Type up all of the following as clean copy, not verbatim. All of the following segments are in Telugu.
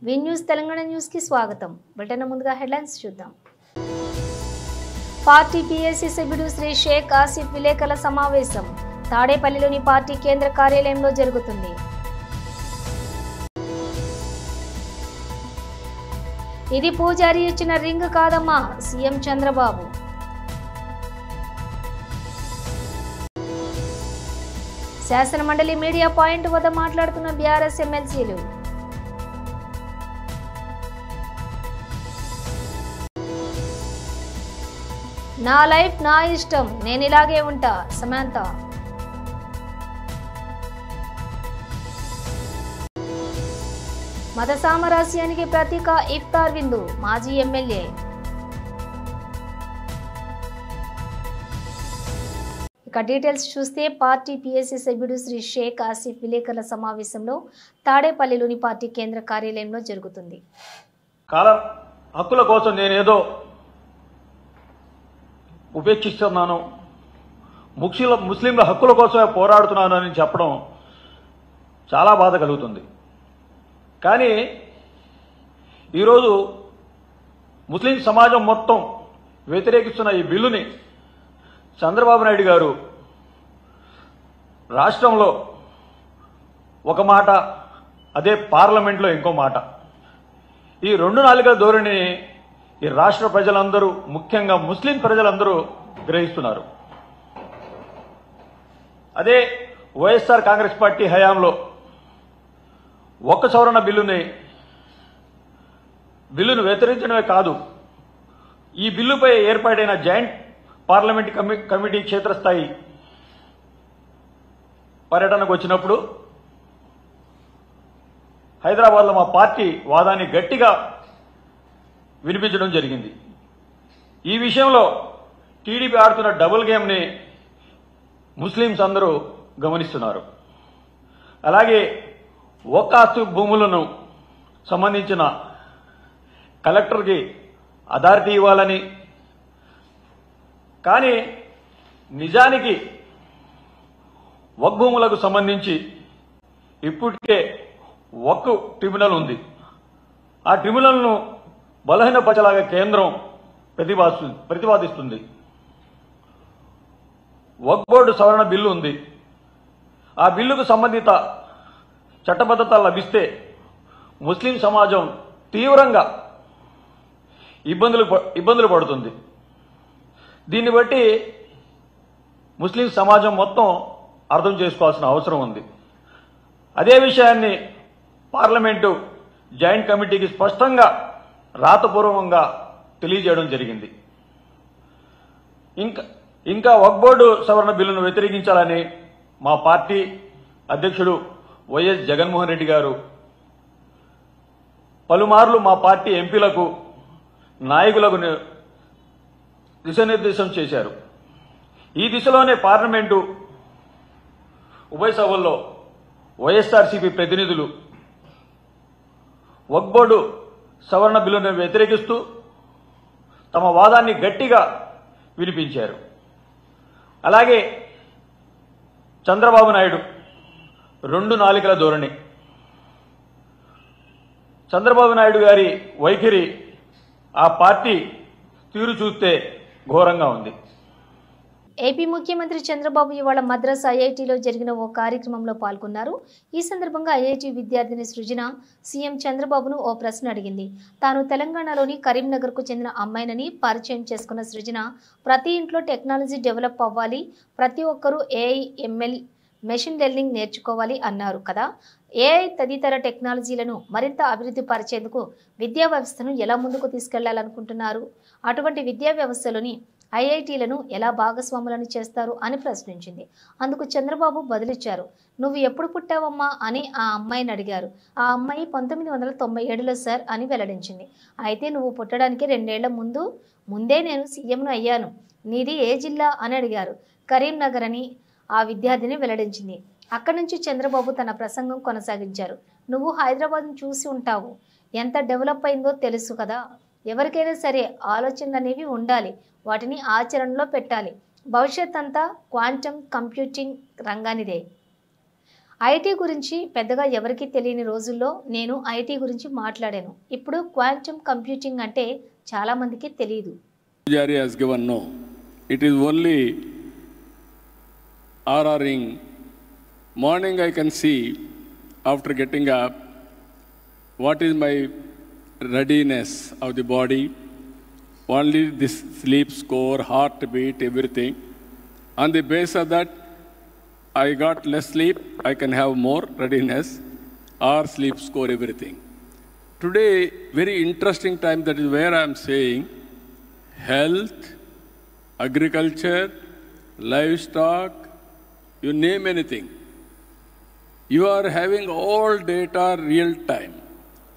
వి న్యూస్ తెలంగాణ న్యూస్ కి స్వాగతం. బులెటిన్ ముందుగా హెడ్లైన్స్ చూద్దాం. పార్టీ పీఏసీ సభ్యుడు శ్రీ షేక్ ఆసిఫ్ విలేకరుల సమావేశం తాడేపల్లిలోని పార్టీ కేంద్ర కార్యాలయంలో జరుగుతుంది. ఇది పూజారి ఇచ్చిన రింగ్ కాదమ్మా, సీఎం చంద్రబాబు. శాసనమండలి మీడియా పాయింట్ వద్ద మాట్లాడుతున్న బీఆర్ఎస్ ఎమ్మెల్సీలు. నా లైఫ్ నా ఇష్టం, నేను ఇలాగే ఉంటా, సమంత. మత సామరస్యానికి ప్రతీక ఇఫ్తార్ విందు, మాజీ ఎమ్మెల్యే. ఇక డీటెయిల్స్ చూస్తే పార్టీ పీఏసీ సభ్యుడు శ్రీ షేక్ ఆసిఫ్ విలేకరుల సమావేశంలో తాడేపల్లిలోని పార్టీ కేంద్ర కార్యాలయంలో జరుగుతుంది. కాలం హక్కుల కోసం నేనేదో ఉపేక్షిస్తున్నాను, ముస్లింల హక్కుల కోసమే పోరాడుతున్నాను అని చెప్పడం చాలా బాధ కలుగుతుంది. కానీ ఈరోజు ముస్లిం సమాజం మొత్తం వ్యతిరేకిస్తున్న ఈ బిల్లుని చంద్రబాబు నాయుడు గారు రాష్ట్రంలో ఒక మాట, అదే పార్లమెంట్లో ఇంకో మాట, ఈ రెండు నాలుగల ధోరణిని ఈ రాష్ట్ర ప్రజలందరూ, ముఖ్యంగా ముస్లిం ప్రజలందరూ గ్రహిస్తున్నారు. అదే వైఎస్ఆర్ కాంగ్రెస్ పార్టీ హయాంలో ఒక్క సవరణ బిల్లును వ్యతిరేకించడమే కాదు, ఈ బిల్లుపై ఏర్పాటైన జాయింట్ పార్లమెంట్ కమిటీ క్షేత్రస్థాయి పర్యటనకు వచ్చినప్పుడు హైదరాబాద్లో మా పార్టీ వాదాన్ని గట్టిగా వినిపించడం జరిగింది. ఈ విషయంలో టీడీపీ ఆడుతున్న డబుల్ గేమ్ని ముస్లింస్ అందరూ గమనిస్తున్నారు. అలాగే వక్ఫ్ భూములను సంబంధించిన కలెక్టర్కి అథారిటీ ఇవ్వాలని, కానీ నిజానికి వక్ఫ్ భూములకు సంబంధించి ఇప్పటికే వక్ఫ్ ట్రిబ్యునల్ ఉంది. ఆ ట్రిబ్యునల్ను బలహీనపరచలాగా కేంద్రం ప్రతిపాదిస్తుంది. వక్ఫ్ బోర్డు సవరణ బిల్లు ఉంది. ఆ బిల్లుకు సంబంధిత చట్టబద్ధత లభిస్తే ముస్లిం సమాజం తీవ్రంగా ఇబ్బందులు పడుతుంది. దీన్ని బట్టి ముస్లిం సమాజం మొత్తం అర్థం చేసుకోవాల్సిన అవసరం ఉంది. అదే విషయాన్ని పార్లమెంటు జాయింట్ కమిటీకి స్పష్టంగా రాతపూర్వకంగా తెలియజేయడం జరిగింది. ఇంకా వక్ఫ్ బోర్డు సవరణ బిల్లును వ్యతిరేకించాలని మా పార్టీ అధ్యక్షుడు వైఎస్ జగన్మోహన్ రెడ్డి గారు పలుమార్లు మా పార్టీ ఎంపీలకు, నాయకులకు దిశానిర్దేశం చేశారు. ఈ దిశలోనే పార్లమెంటు ఉభయ సభల్లో వైఎస్ఆర్సీపీ ప్రతినిధులు వక్ఫ్ బోర్డు సవరణ బిల్లును వ్యతిరేకిస్తూ తమ వాదాన్ని గట్టిగా వినిపించారు. అలాగే చంద్రబాబు నాయుడు రెండు నాలుకల ధోరణి, చంద్రబాబు నాయుడు గారి వైఖరి, ఆ పార్టీ తీరు చూస్తే ఘోరంగా ఉంది. ఏపీ ముఖ్యమంత్రి చంద్రబాబు ఇవాళ మద్రాస్ ఐఐటీలో జరిగిన ఓ కార్యక్రమంలో పాల్గొన్నారు. ఈ సందర్భంగా ఐఐటీ విద్యార్థిని సృజన సీఎం చంద్రబాబును ఓ ప్రశ్న అడిగింది. తాను తెలంగాణలోని కరీంనగర్కు చెందిన అమ్మాయినని పరిచయం చేసుకున్న సృజన, ప్రతి ఇంట్లో టెక్నాలజీ డెవలప్ అవ్వాలి, ప్రతి ఒక్కరూ ఏఐ, ఎంఎల్, మెషిన్ లెర్నింగ్ నేర్చుకోవాలి అన్నారు కదా. ఏఐ తదితర టెక్నాలజీలను మరింత అభివృద్ధి పరిచేందుకు విద్యా వ్యవస్థను ఎలా ముందుకు తీసుకెళ్లాలనుకుంటున్నారు? అటువంటి విద్యా వ్యవస్థలోని ఐఐటీలను ఎలా భాగస్వాములను చేస్తారు అని ప్రశ్నించింది. అందుకు చంద్రబాబు బదులిచ్చారు. నువ్వు ఎప్పుడు పుట్టావమ్మా అని ఆ అమ్మాయిని అడిగారు. ఆ అమ్మాయి 1997లో సార్ అని వెల్లడించింది. అయితే నువ్వు పుట్టడానికి 2 ఏళ్ల ముందే నేను సీఎంను అయ్యాను. నీది ఏ జిల్లా అని అడిగారు. కరీంనగర్ అని ఆ విద్యార్థిని వెల్లడించింది. అక్కడి నుంచి చంద్రబాబు తన ప్రసంగం కొనసాగించారు. నువ్వు హైదరాబాద్ను చూసి ఉంటావు, ఎంత డెవలప్ అయిందో తెలుసు కదా. ఎవరికైనా సరే ఆలోచనలు అనేవి ఉండాలి, వాటిని ఆచరణలో పెట్టాలి. భవిష్యత్ అంతా క్వాంటమ్ కంప్యూటింగ్ రంగానిదే. ఐటీ గురించి పెద్దగా ఎవరికీ తెలియని రోజుల్లో నేను ఐటీ గురించి మాట్లాడాను. ఇప్పుడు క్వాంటమ్ కంప్యూటింగ్ అంటే చాలా మందికి తెలియదు. Jari has given no. It is only RRing. Morning I can see after getting up what is my readiness of the body. Only this sleep score, heartbeat, everything. On the base of that, I got less sleep, I can have more readiness or sleep score, everything. Today, very interesting time, that is where I am saying health, agriculture, livestock, you name anything. You are having all data real time.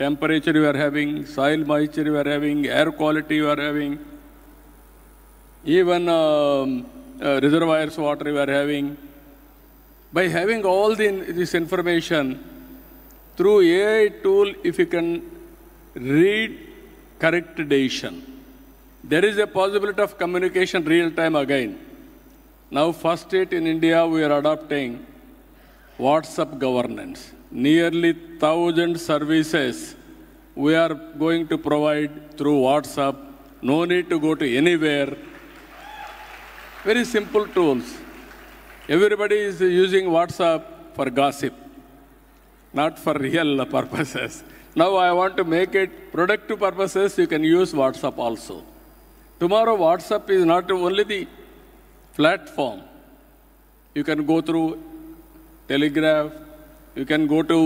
Temperature you are having, soil moisture you are having, air quality you are having, even reservoirs water you are having. By having all this information, through AI tool, if you can read correct decision, there is a possibility of communication real time again. Now, first state in India, we are adopting WhatsApp governance. Nearly 1,000 services we are going to provide through WhatsApp. No need to go to anywhere. Very simple tools. Everybody is using WhatsApp for gossip, not for real purposes. Now I want to make it productive purposes. You can use WhatsApp also. Tomorrow WhatsApp is not only the platform. You can go through Telegraph, you can go to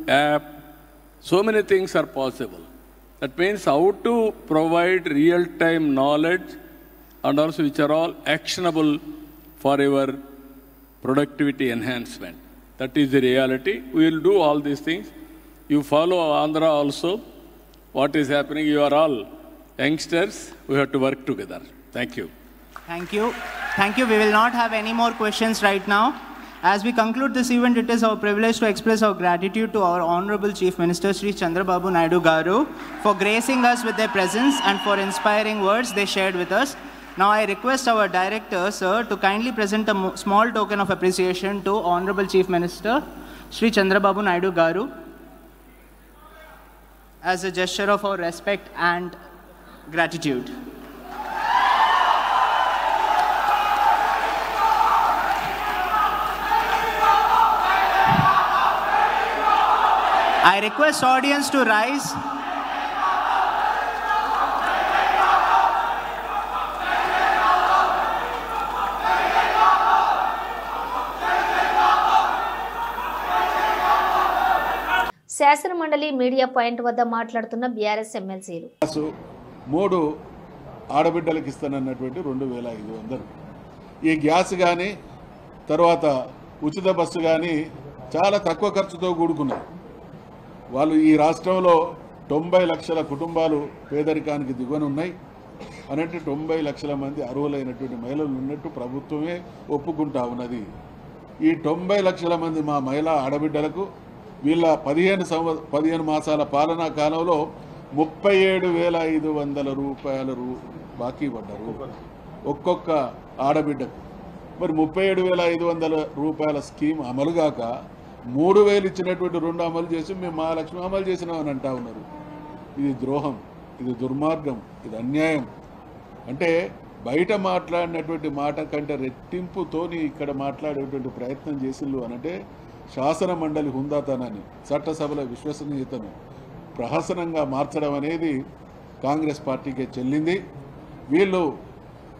app. So many things are possible. That means how to provide real-time knowledge and also which are all actionable for your productivity enhancement. That is the reality. We will do all these things. You follow Andhra also. What is happening? You are all youngsters. We have to work together. Thank you. Thank you. Thank you. We will not have any more questions right now. As we conclude this event, it is our privilege to express our gratitude to our Honorable Chief Minister Sri Chandrababu Naidu Garu for gracing us with their presence and for inspiring words they shared with us. Now I request our director, sir, to kindly present a small token of appreciation to Honorable Chief Minister Sri Chandrababu Naidu Garu as a gesture of our respect and gratitude. I request audience to rise. శాసన మండలి మీడియా పాయింట్ వద్ద మాట్లాడుతున్న బీఆర్ఎస్ ఎమ్మెల్సీలు. 3 ఆడబిడ్డలకు ఇస్తానన్నటువంటి 2,500. ఈ గ్యాస్ కానీ తర్వాత ఉచిత బస్సు కానీ చాలా తక్కువ ఖర్చుతో కూడుకున్నాయి. వాళ్ళు ఈ రాష్ట్రంలో 90 లక్షల కుటుంబాలు పేదరికానికి దిగువన ఉన్నాయి అనంటే 90 లక్షల మంది అర్హులైనటువంటి మహిళలు ఉన్నట్టు ప్రభుత్వమే ఒప్పుకుంటా ఉన్నది. ఈ 90 లక్షల మంది మా మహిళా ఆడబిడ్డలకు వీళ్ళ 15 మాసాల పాలనా కాలంలో 37,500 రూపాయలు బాకీ పడ్డారు ఒక్కొక్క ఆడబిడ్డకు. మరి 37,500 రూపాయల స్కీమ్ అమలుగాక 3,000 ఇచ్చినటువంటి 2 అమలు చేసి మేము మహాలక్ష్మి అమలు చేసినామని అంటా ఉన్నారు. ఇది ద్రోహం, ఇది దుర్మార్గం, ఇది అన్యాయం. అంటే బయట మాట్లాడినటువంటి మాట కంటే రెట్టింపుతోని ఇక్కడ మాట్లాడేటువంటి ప్రయత్నం చేసిళ్ళు అనంటే శాసన మండలి హుందాతనాన్ని, చట్టసభల విశ్వసనీయతను ప్రహసనంగా మార్చడం అనేది కాంగ్రెస్ పార్టీకే చెల్లింది. వీళ్ళు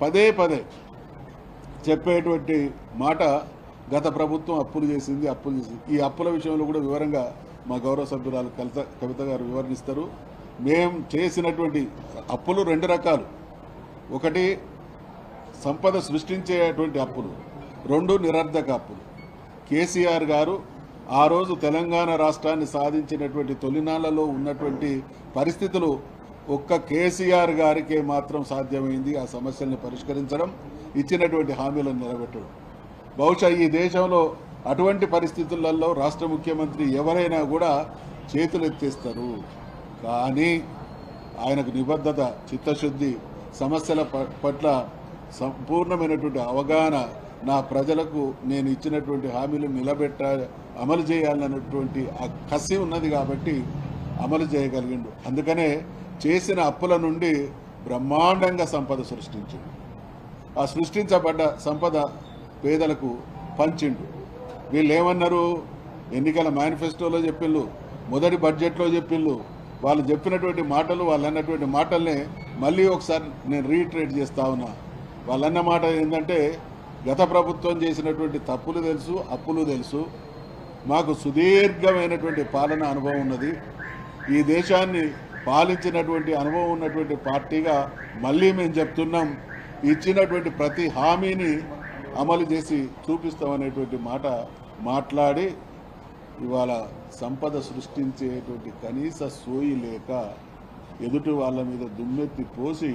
పదే చెప్పేటువంటి మాట గత ప్రభుత్వం అప్పులు చేసింది. ఈ అప్పుల విషయంలో కూడా వివరంగా మా గౌరవ సభ్యురాలు కవిత గారు వివరణిస్తారు. మేము చేసినటువంటి అప్పులు 2 రకాలు. ఒకటి సంపద సృష్టించేటువంటి అప్పులు, 2 నిరర్ధక అప్పులు. కేసీఆర్ గారు ఆ రోజు తెలంగాణ రాష్ట్రాన్ని సాధించినటువంటి తొలినాళ్లలో ఉన్నటువంటి పరిస్థితులు ఒక్క కేసీఆర్ గారికే మాత్రం సాధ్యమైంది ఆ సమస్యల్ని పరిష్కరించడం, ఇచ్చినటువంటి హామీలను నిలబెట్టడం. బహుశా ఈ దేశంలో అటువంటి పరిస్థితులలో రాష్ట్ర ముఖ్యమంత్రి ఎవరైనా కూడా చేతులు ఎత్తేస్తారు. కానీ ఆయనకు నిబద్ధత, చిత్తశుద్ధి, సమస్యల పట్ల సంపూర్ణమైనటువంటి అవగాహన, నా ప్రజలకు నేను ఇచ్చినటువంటి హామీలు అమలు చేయాలన్నటువంటి ఆ కసి ఉన్నది కాబట్టి అమలు చేయగలిగిండు. అందుకనే చేసిన అప్పుల నుండి బ్రహ్మాండంగా సంపద సృష్టించిండు. ఆ సృష్టించబడ్డ సంపద పేదలకు పంచిండు. వీళ్ళు ఏమన్నారు, ఎన్నికల మేనిఫెస్టోలో చెప్పిళ్ళు, మొదటి బడ్జెట్లో చెప్పిళ్ళు. వాళ్ళు చెప్పినటువంటి మాటలు, వాళ్ళు అన్నటువంటి మాటల్నే మళ్ళీ ఒకసారి నేను రీట్రేట్ చేస్తా ఉన్నా. వాళ్ళన్న మాట ఏంటంటే, గత ప్రభుత్వం చేసినటువంటి తప్పులు తెలుసు, అప్పులు తెలుసు, మాకు సుదీర్ఘమైనటువంటి పాలన అనుభవం ఉన్నది, ఈ దేశాన్ని పాలించినటువంటి అనుభవం ఉన్నటువంటి పార్టీగా మళ్ళీ మేము చెప్తున్నాం, ఇచ్చినటువంటి ప్రతి హామీని అమలు చేసి చూపిస్తామనేటువంటి మాట మాట్లాడి ఇవాళ సంపద సృష్టించేటువంటి కనీస సోయి లేక ఎదుటి వాళ్ళ మీద దుమ్మెత్తి పోసి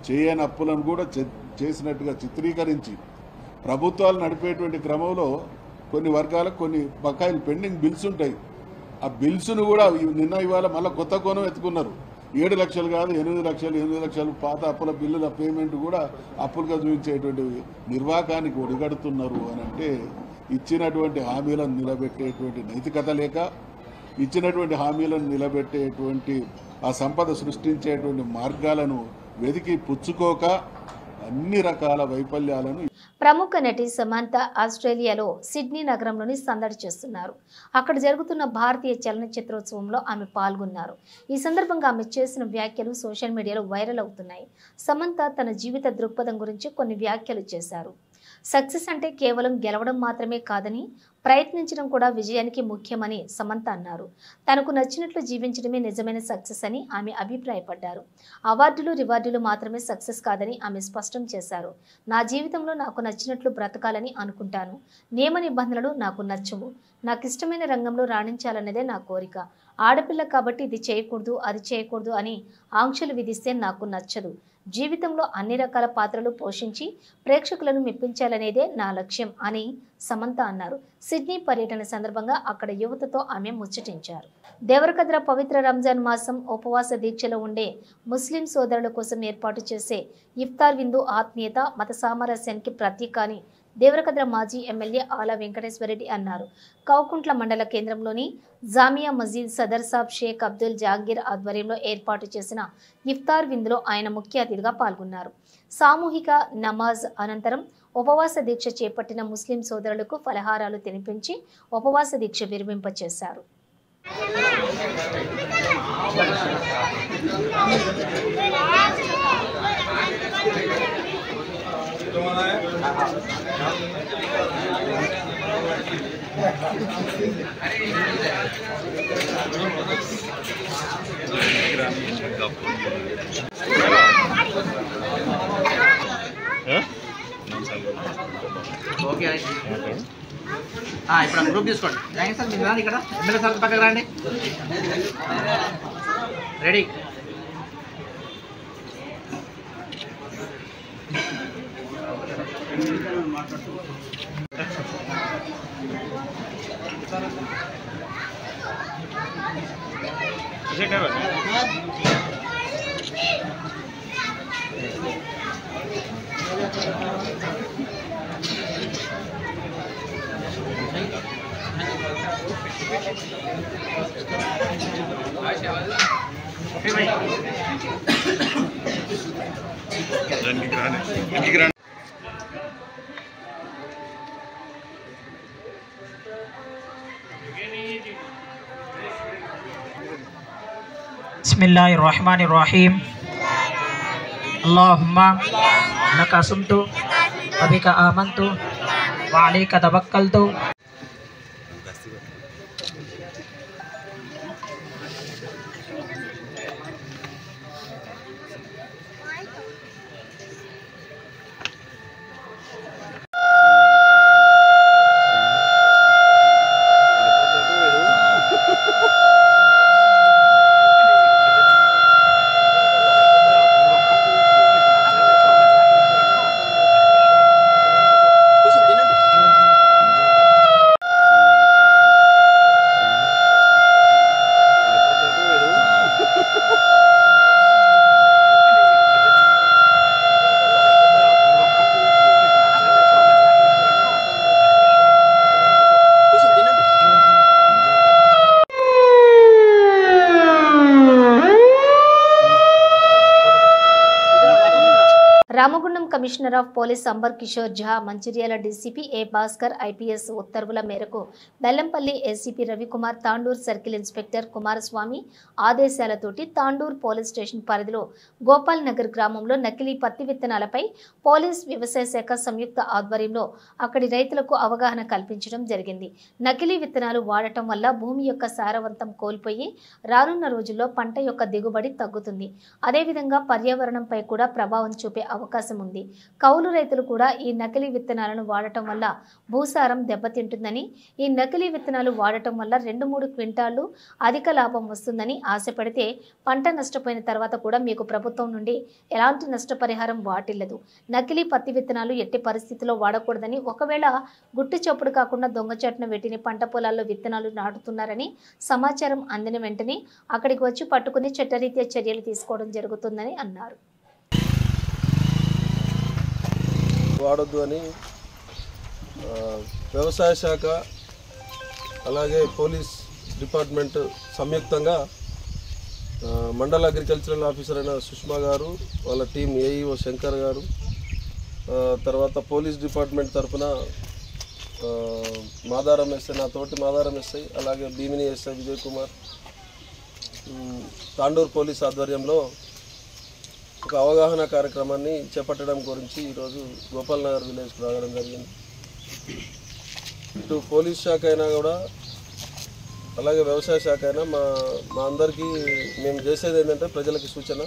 చేయని అప్పులను కూడా చేసినట్టుగా చిత్రీకరించి ప్రభుత్వాలు నడిపేటువంటి క్రమంలో కొన్ని వర్గాలకు కొన్ని బకాయిలు పెండింగ్ బిల్స్ ఉంటాయి. ఆ బిల్స్ను కూడా నిన్న ఇవాళ మళ్ళీ కొత్త కోణం ఎత్తుకున్నారు. 7 లక్షలు కాదు 8 లక్షలు పాత అప్పుల బిల్లుల పేమెంట్ కూడా అప్పులుగా చూపించేటువంటి నిర్వాకానికి ఒడిగడుతున్నారు అని అంటే, ఇచ్చినటువంటి హామీలను నిలబెట్టేటువంటి నైతికత లేక, ఇచ్చినటువంటి హామీలను నిలబెట్టేటువంటి ఆ సంపద సృష్టించేటువంటి మార్గాలను వెతికి పుచ్చుకోక అన్ని రకాల వైఫల్యాలను. ప్రముఖ నటి సమంత ఆస్ట్రేలియాలో సిడ్నీ నగరంలోని సందడి చేస్తున్నారు. అక్కడ జరుగుతున్న భారతీయ చలనచిత్రోత్సవంలో ఆమె పాల్గొన్నారు. ఈ సందర్భంగా ఆమె చేసిన వ్యాఖ్యలు సోషల్ మీడియాలో వైరల్ అవుతున్నాయి. సమంత తన జీవిత దృక్పథం గురించి కొన్ని వ్యాఖ్యలు చేశారు. సక్సెస్ అంటే కేవలం గెలవడం మాత్రమే కాదని, ప్రయత్నించడం కూడా విజయానికి ముఖ్యమని సమంత అన్నారు. తనకు నచ్చినట్లు జీవించడమే నిజమైన సక్సెస్ అని ఆమె అభిప్రాయపడ్డారు. అవార్డులు రివార్డులు మాత్రమే సక్సెస్ కాదని ఆమె స్పష్టం చేశారు. నా జీవితంలో నాకు నచ్చినట్లు బ్రతకాలని అనుకుంటాను. నియమ నిబంధనలు నాకు నచ్చవు. నాకు ఇష్టమైన రంగంలో రాణించాలన్నదే నా కోరిక. ఆడపిల్ల కాబట్టి ఇది చేయకూడదు, అది చేయకూడదు అని ఆంక్షలు విధిస్తే నాకు నచ్చదు. జీవితంలో అన్ని రకాల పాత్రలు పోషించి ప్రేక్షకులను మెప్పించాలనేదే నా లక్ష్యం అని సమంత అన్నారు. సిడ్నీ పర్యటన సందర్భంగా అక్కడ యువతతో ఆమె ముచ్చటించారు. దేవరకద్ర పవిత్ర రంజాన్ మాసం ఉపవాస దీక్షలో ఉండే ముస్లిం సోదరుల కోసం ఏర్పాటు చేసే ఇఫ్తార్ విందు ఆత్మీయత, మత సామరస్యానికి ప్రతీక అని దేవరకద్ర మాజీ ఎమ్మెల్యే ఆల వెంకటేశ్వరరెడ్డి అన్నారు. కౌకుంట్ల మండల కేంద్రంలోని జామియా మస్జిద్ సదర్ సాబ్ షేక్ అబ్దుల్ జాగీర్ ఆధ్వర్యంలో ఏర్పాటు చేసిన ఇఫ్తార్ విందులో ఆయన ముఖ్య అతిథిగా పాల్గొన్నారు. సామూహిక నమాజ్ అనంతరం ఉపవాస దీక్ష చేపట్టిన ముస్లిం సోదరులకు ఫలహారాలు తినిపించి ఉపవాస దీక్ష విరమింపచేశారు. ఓకే ఇప్పుడు గ్రూప్ తీసుకోండి. Thanks sir. మీరు ఇక్కడ ఎమ్మెల్యే సార్ పక్కకు రండి. రెడీ. बिस्मिल्लाहिर्रहमानिर्रहीम अल्लाहुम्मा लका सुम्तु व बिका आमन्तु व अलैका तवक्कलतु। Ramagundam commissioner of police Amber Kishore Jha, Mancherial DCP A Bhaskar IPS ఉత్తర్వుల మేరకు Bellampalli ACP Ravikumar, Tandur circle inspector Kumaraswamy ఆదేశాలతోటి తాండూర్ పోలీస్ స్టేషన్ పరిధిలో గోపాల్ నగర్ గ్రామంలో నకిలీ పత్తి విత్తనాలపై పోలీస్ వ్యవసాయ శాఖ సంయుక్త ఆధ్వర్యంలో అక్కడి రైతులకు అవగాహన కల్పించడం జరిగింది. నకిలీ విత్తనాలు వాడటం వల్ల భూమి యొక్క సారవంతం కోల్పోయి రానున్న రోజుల్లో పంట యొక్క దిగుబడి తగ్గుతుంది. అదేవిధంగా పర్యావరణంపై కూడా ప్రభావం చూపే అవకాశం ఉంది. కౌలు రైతులు కూడా ఈ నకిలీ విత్తనాలను వాడటం వల్ల భూసారం దెబ్బతింటుందని, ఈ నకిలీ విత్తనాలు వాడటం వల్ల 2-3 క్వింటాళ్లు అధిక లాభం వస్తుందని ఆశపడితే పంట నష్టపోయిన తర్వాత కూడా మీకు ప్రభుత్వం నుండి ఎలాంటి నష్టపరిహారం వాటిల్లదు. నకిలీ పత్తి విత్తనాలు ఎట్టి పరిస్థితుల్లో వాడకూడదని, ఒకవేళ గుట్టు చప్పుడు కాకుండా దొంగచాటున వీటిని పంట పొలాల్లో విత్తనాలు నాటుతున్నారని సమాచారం అందిన వెంటనే అక్కడికి వచ్చి పట్టుకుని చట్టరీత్యా చర్యలు తీసుకోవడం జరుగుతుందని అన్నారు. వాడొద్దు అని వ్యవసాయ శాఖ అలాగే పోలీస్ డిపార్ట్మెంట్ సంయుక్తంగా మండల అగ్రికల్చరల్ ఆఫీసర్ అయిన సుష్మా గారు, వాళ్ళ టీం ఏఈఓ శంకర్ గారు, తర్వాత పోలీస్ డిపార్ట్మెంట్ తరఫున మాదారం ఎస్ఐ, నా తోటి మాదారం ఎస్ఐ, అలాగే భీమిని ఎస్ఐ విజయ్ కుమార్, తాండూర్ పోలీస్ ఆధ్వర్యంలో ఒక అవగాహన కార్యక్రమాన్ని చేపట్టడం గురించి ఈరోజు గోపాల్ నగర్ విలేజ్కి రావడం జరిగింది. ఇటు పోలీస్ శాఖ అయినా కూడా అలాగే వ్యవసాయ శాఖ అయినా మా అందరికీ మేము చేసేది ఏంటంటే ప్రజలకి సూచన,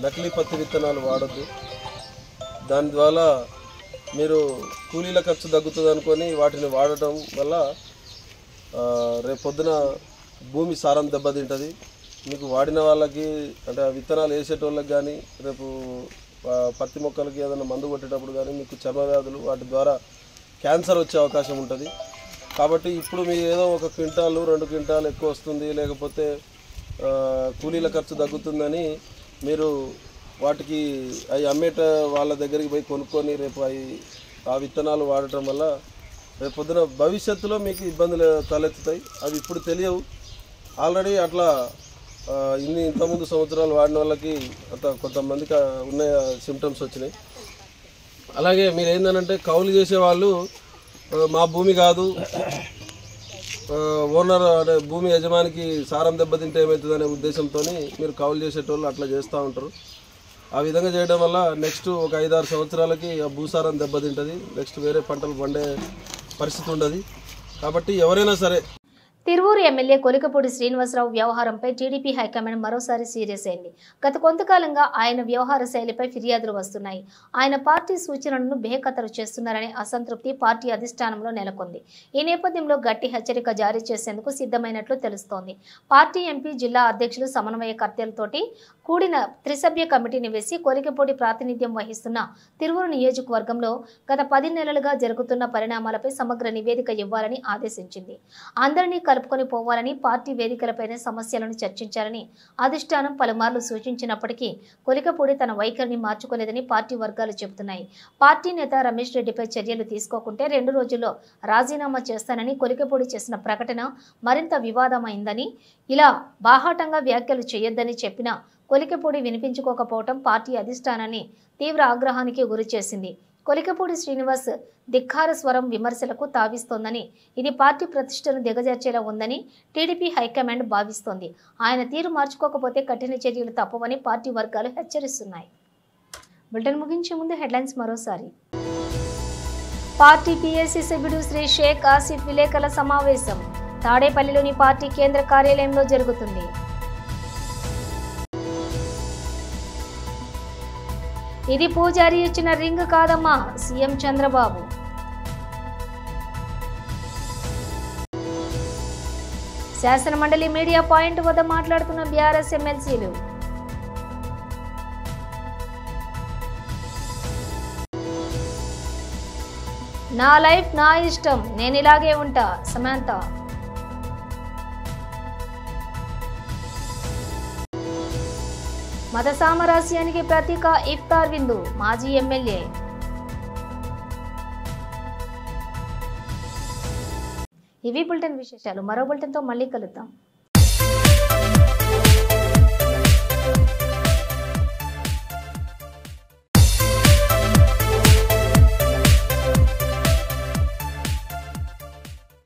నకిలీ పత్తి విత్తనాలు వాడద్దు. దాని ద్వారా మీరు కూలీల ఖర్చు తగ్గుతుంది అనుకొని వాటిని వాడటం వల్ల రేపు పొద్దున భూమి సారం దెబ్బతింటుంది. మీకు వాడిన వాళ్ళకి అంటే విత్తనాలు వేసేటోళ్ళకి కానీ రేపు పత్తి మొక్కలకి ఏదైనా మందు కొట్టేటప్పుడు కానీ మీకు చర్మ వ్యాధులు, వాటి ద్వారా క్యాన్సర్ వచ్చే అవకాశం ఉంటుంది. కాబట్టి ఇప్పుడు మీరు ఏదో 1 క్వింటాలు 2 క్వింటాలు ఎక్కువ వస్తుంది, లేకపోతే కూలీల ఖర్చు తగ్గుతుందని మీరు వాటికి అవి అమ్మేట వాళ్ళ దగ్గరికి పోయి కొనుక్కొని రేపు ఆ విత్తనాలు వాడటం వల్ల రేపు పొద్దున భవిష్యత్తులో మీకు ఇబ్బందులు తలెత్తుతాయి. అవి ఇప్పుడు తెలియవు. ఆల్రెడీ అట్లా ఇంతకుముందు సంవత్సరాలు వాడిన వాళ్ళకి కొంతమందికి ఉన్న సిమ్టమ్స్ వచ్చినాయి. అలాగే మీరు ఏంటంటే కౌలు చేసేవాళ్ళు మా భూమి కాదు, ఓనర్ అంటే భూమి యజమానికి సారం దెబ్బతింటే ఏమవుతుందనే ఉద్దేశంతో మీరు కౌలు చేసేటోళ్ళు అట్లా చేస్తూ ఉంటారు. ఆ విధంగా చేయడం వల్ల నెక్స్ట్ ఒక 5-6 సంవత్సరాలకి ఆ భూసారం దెబ్బతింటుంది. నెక్స్ట్ వేరే పంటలు పండే పరిస్థితి ఉండదు. కాబట్టి ఎవరైనా సరే తిరువూరు ఎమ్మెల్యే కొలికపూడి శ్రీనివాసరావు వ్యవహారంపై టీడీపీ హైకమాండ్ మరోసారి సీరియస్ అయింది. గత కొంతకాలంగా ఆయన వ్యవహార శైలిపై ఫిర్యాదులు వస్తున్నాయి. ఆయన పార్టీ సూచనలను బేఖతరు చేస్తున్నారనే అసంతృప్తి పార్టీ అధిష్టానంలో నెలకొంది. ఈ నేపథ్యంలో గట్టి హెచ్చరిక జారీ చేసేందుకు సిద్ధమైనట్లు తెలుస్తోంది. పార్టీ ఎంపీ, జిల్లా అధ్యక్షులు, సమన్వయకర్తలతోటి కూడిన త్రిసభ్య కమిటీని వేసి కొలికపూడి ప్రాతినిధ్యం వహిస్తున్న తిరువూరు నియోజకవర్గంలో గత 10 నెలలుగా జరుగుతున్న పరిణామాలపై సమగ్ర నివేదిక ఇవ్వాలని ఆదేశించింది. అందరినీ కలుపుకొని పోవాలని, పార్టీ వేదికలపైనే సమస్యలను చర్చించాలని అధిష్టానం పలుమార్లు సూచించినప్పటికీ కొలికపూడి తన వైఖరిని మార్చుకోలేదని పార్టీ వర్గాలు చెబుతున్నాయి. పార్టీ నేత రమేష్ రెడ్డిపై చర్యలు తీసుకోకుంటే 2 రోజుల్లో రాజీనామా చేస్తానని కొలికపూడి చేసిన ప్రకటన మరింత వివాదమైందని, ఇలా బాహాటంగా వ్యాఖ్యలు చేయొద్దని చెప్పినా కొలికపూడి వినిపించుకోకపోవడం పార్టీ అధిష్టానాన్ని తీవ్ర ఆగ్రహానికి గురిచేసింది. కొలికపూడి శ్రీనివాస్ ధిక్కార స్వరం విమర్శలకు తావిస్తోందని, ఇది పార్టీ ప్రతిష్టను దిగజార్చేలా ఉందని టీడీపీ హైకమాండ్ భావిస్తోంది. ఆయన తీరు మార్చుకోకపోతే కఠిన చర్యలు తప్పవని పార్టీ వర్గాలు హెచ్చరిస్తున్నాయి. బులెటిన్ ముగించే ముందు హెడ్లైన్స్ మరోసారి. పార్టీ పీఏసీ సభ్యుడు శ్రీ షేక్ ఆసిఫ్ విలేకరుల సమావేశం తాడేపల్లిలోని పార్టీ కేంద్ర కార్యాలయంలో జరుగుతుంది. ఇది పూజారి ఇచ్చిన రింగ్ కాదమ్మా, సీఎం చంద్రబాబు. శాసనమండలి మీడియా పాయింట్ వద్ద మాట్లాడుతున్న బీఆర్ఎస్ ఎమ్మెల్సీలు. నా లైఫ్ నా ఇష్టం, నేను ఇలాగే ఉంటా, సమంత. మత సామరస్యానికి ప్రతీక ఇఫ్తార్ విందు, మాజీ ఎమ్మెల్యే. ఇవి బులెటిన్ విశేషాలు. మరో బులెటిన్తో మళ్ళీ కలుద్దాం.